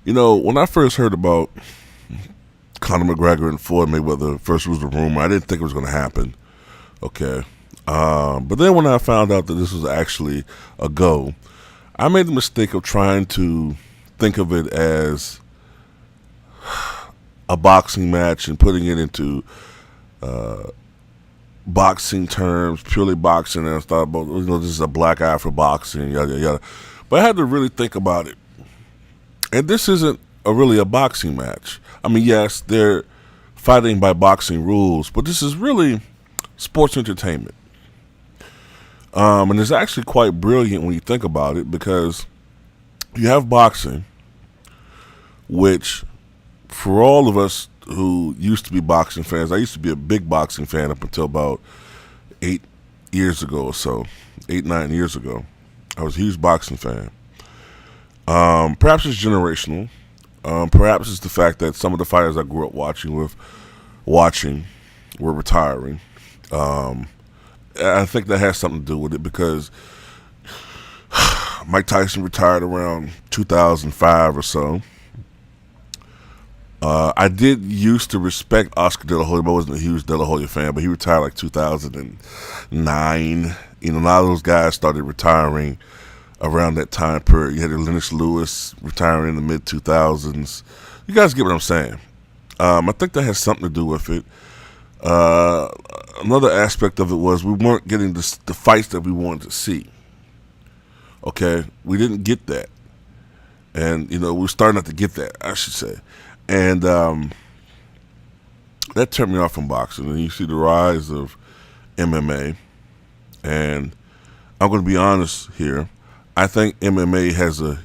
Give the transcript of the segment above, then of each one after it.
When I first heard about Conor McGregor and Floyd Mayweather, first was the rumor. I didn't think it was going to happen. Okay. But then when I found out that this was actually a go, I made the mistake of trying to think of it as a boxing match and putting it into boxing terms, purely boxing. And I thought about, this is a black eye for boxing, yada, yada. But I had to really think about it. And this isn't really a boxing match. I mean, yes, they're fighting by boxing rules, but this is really sports entertainment. And it's actually quite brilliant when you think about it because you have boxing, which for all of us who used to be boxing fans, I used to be a big boxing fan up until about 8 years ago or so, 8, 9 years ago. I was a huge boxing fan. Perhaps it's generational. Perhaps it's the fact that some of the fighters I grew up watching were retiring. I think that has something to do with it because Mike Tyson retired around 2005 or so. I did used to respect Oscar De La Hoya, but I wasn't a huge De La Hoya fan, but he retired like 2009. A lot of those guys started retiring around that time period. You had Lennox Lewis retiring in the mid-2000s. You guys get what I'm saying. I think that has something to do with it. Another aspect of it was we weren't getting the fights that we wanted to see. Okay? We didn't get that. And, we're starting not to get that, I should say. And that turned me off from boxing. And you see the rise of MMA. And I'm going to be honest here. I think MMA has a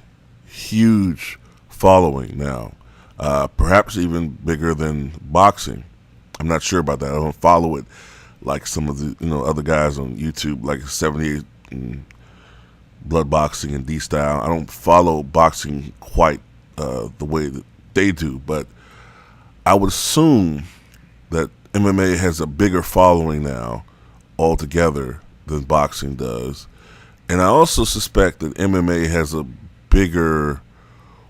huge following now. Perhaps even bigger than boxing. I'm not sure about that. I don't follow it like some of the other guys on YouTube, like 78 and Blood Boxing and D Style. I don't follow boxing quite the way that they do, but I would assume that MMA has a bigger following now altogether than boxing does. And I also suspect that MMA has a bigger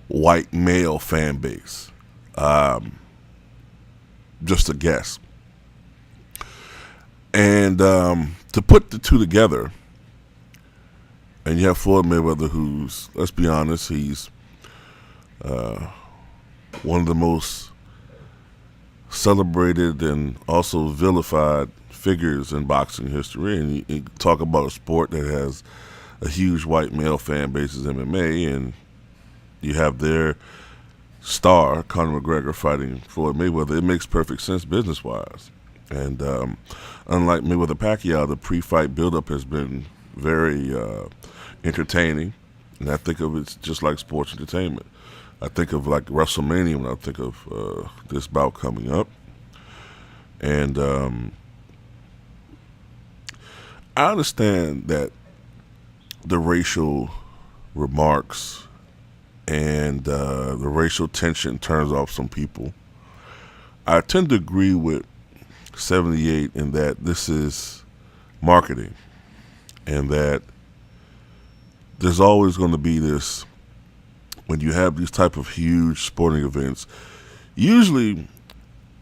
white male fan base. Just a guess. And to put the two together, and you have Floyd Mayweather, who's, let's be honest, he's one of the most celebrated and also vilified figures in boxing history. And you talk about a sport that has a huge white male fan base as MMA, and you have their star, Conor McGregor, fighting Floyd Mayweather. It makes perfect sense business-wise. And unlike Mayweather-Pacquiao, the pre-fight build-up has been very entertaining. And I think of it just like sports entertainment. I think of like WrestleMania when I think of this bout coming up. And I understand that the racial remarks and the racial tension turns off some people. I tend to agree with 78 in that this is marketing and that there's always going to be this, when you have these type of huge sporting events, usually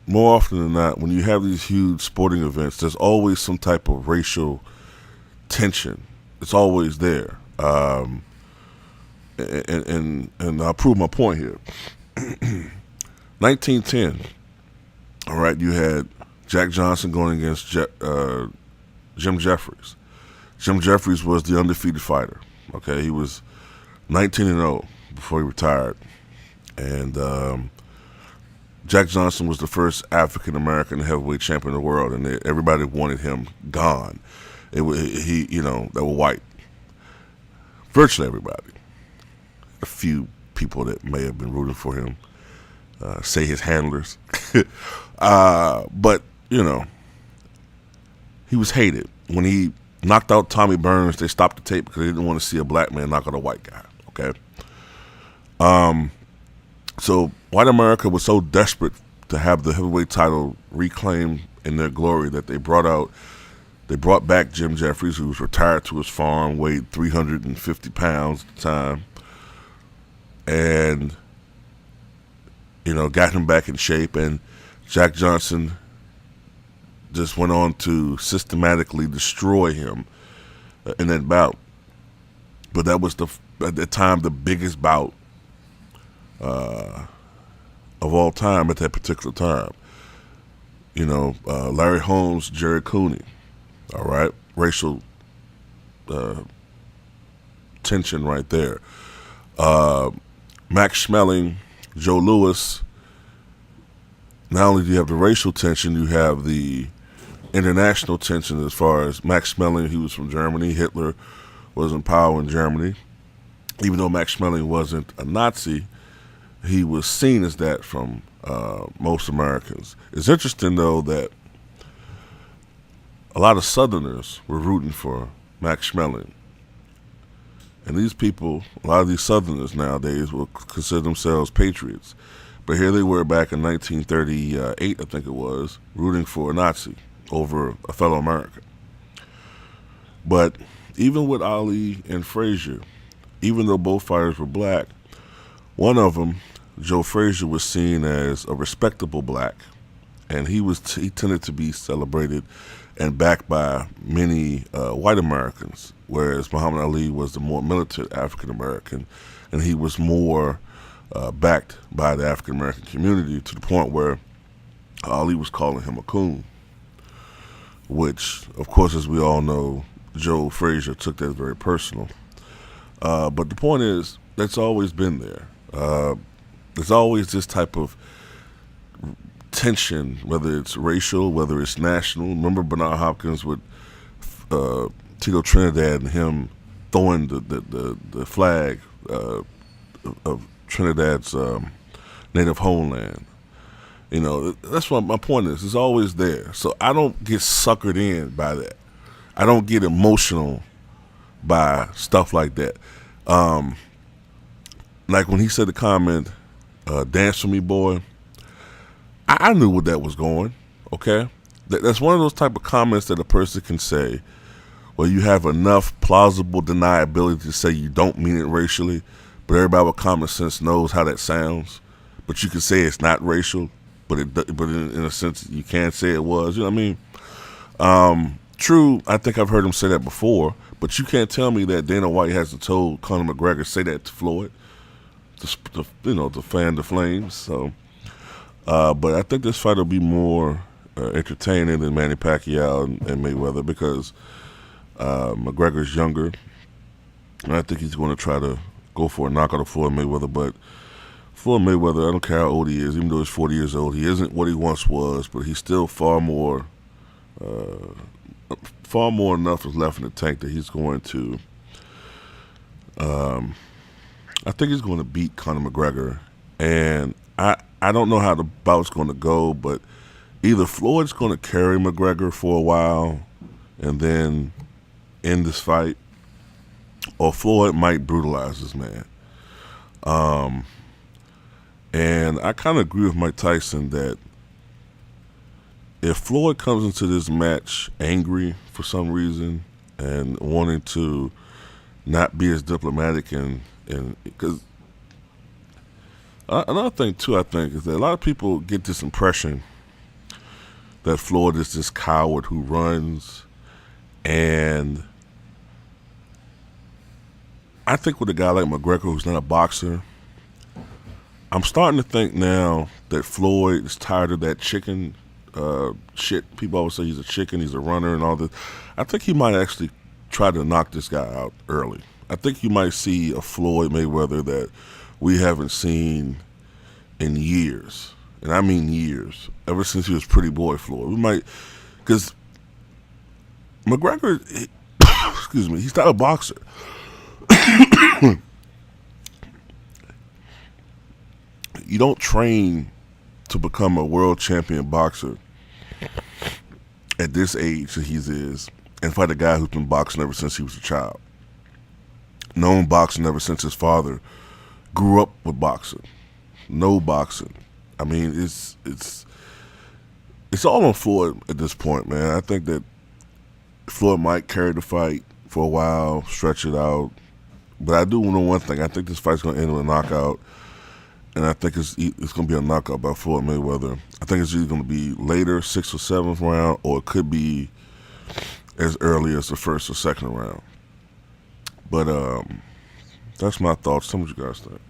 more often than not, when you have these huge sporting events, there's always some type of racial tension. It's always there. And I'll prove my point here. 1910, all right, you had Jack Johnson going against Jim Jeffries. Jim Jeffries was the undefeated fighter. Okay, he was 19-0 before he retired. And Jack Johnson was the first African-American heavyweight champion in the world, and everybody wanted him gone. They were white. Virtually everybody. A few people that may have been rooting for him, say his handlers. But, he was hated. When he knocked out Tommy Burns, they stopped the tape because they didn't want to see a black man knock out a white guy, okay? So white America was so desperate to have the heavyweight title reclaimed in their glory that they brought back Jim Jeffries, who was retired to his farm, weighed 350 pounds at the time, and got him back in shape, and Jack Johnson just went on to systematically destroy him in that bout. But that was at the time the biggest bout of all time at that particular time. Larry Holmes, Jerry Cooney. All right, racial tension right there. Max Schmeling, Joe Louis. Not only do you have the racial tension, you have the international tension as far as Max Schmeling. He was from Germany. Hitler was in power in Germany. Even though Max Schmeling wasn't a Nazi, he was seen as that from most Americans. It's interesting, though, that a lot of Southerners were rooting for Max Schmeling. And these people, a lot of these Southerners nowadays will consider themselves patriots. But here they were back in 1938, I think it was, rooting for a Nazi over a fellow American. But even with Ali and Frazier, even though both fighters were black, one of them, Joe Frazier, was seen as a respectable black, and he tended to be celebrated and backed by many white Americans, whereas Muhammad Ali was the more militant African American, and he was more backed by the African American community, to the point where Ali was calling him a coon, which, of course, as we all know, Joe Frazier took that very personal. But the point is, that's always been there. There's always this type of tension, whether it's racial, whether it's national. Remember Bernard Hopkins with Tito Trinidad and him throwing the flag of Trinidad's native homeland. That's what my point is. It's always there. So I don't get suckered in by that. I don't get emotional by stuff like that. Like when he said the comment, "Dance for me, boy," I knew where that was going. Okay, that's one of those type of comments that a person can say, well, you have enough plausible deniability to say you don't mean it racially, but everybody with common sense knows how that sounds. But you can say it's not racial, but in a sense you can say it was. You know what I mean? True, I think I've heard him say that before, but you can't tell me that Dana White hasn't told Conor McGregor say that to Floyd, to fan the flames. So, but I think this fight will be more entertaining than Manny Pacquiao and Mayweather, because McGregor's younger, and I think he's going to try to go for a knockout of Floyd Mayweather. But Floyd Mayweather, I don't care how old he is, even though he's 40 years old, he isn't what he once was, but he's still far more enough is left in the tank that he's going to, I think he's going to beat Conor McGregor. And I don't know how the bout's going to go, but either Floyd's going to carry McGregor for a while and then end this fight, or Floyd might brutalize this man. And I kind of agree with Mike Tyson that if Floyd comes into this match angry for some reason and wanting to not be as diplomatic, and because another thing too, I think, is that a lot of people get this impression that Floyd is this coward who runs, and I think with a guy like McGregor, who's not a boxer, I'm starting to think now that Floyd is tired of that chicken shit. People always say he's a chicken, he's a runner and all this. I think he might actually try to knock this guy out early. I think you might see a Floyd Mayweather that we haven't seen in years. And I mean years. Ever since he was Pretty Boy Floyd. We might, because McGregor, excuse me, he's not a boxer. You don't train to become a world champion boxer at this age that he is, and fight a guy who's been boxing ever since he was a child. Known boxing ever since his father grew up with boxing. No boxing. I mean, it's all on Floyd at this point, man. I think that Floyd might carry the fight for a while, stretch it out. But I do know one thing. I think this fight's going to end with a knockout. and I think it's going to be a knockout by Floyd Mayweather. I think it's either going to be later, 6th or 7th round, or it could be as early as the 1st or 2nd round. But that's my thoughts. Tell me what you guys think.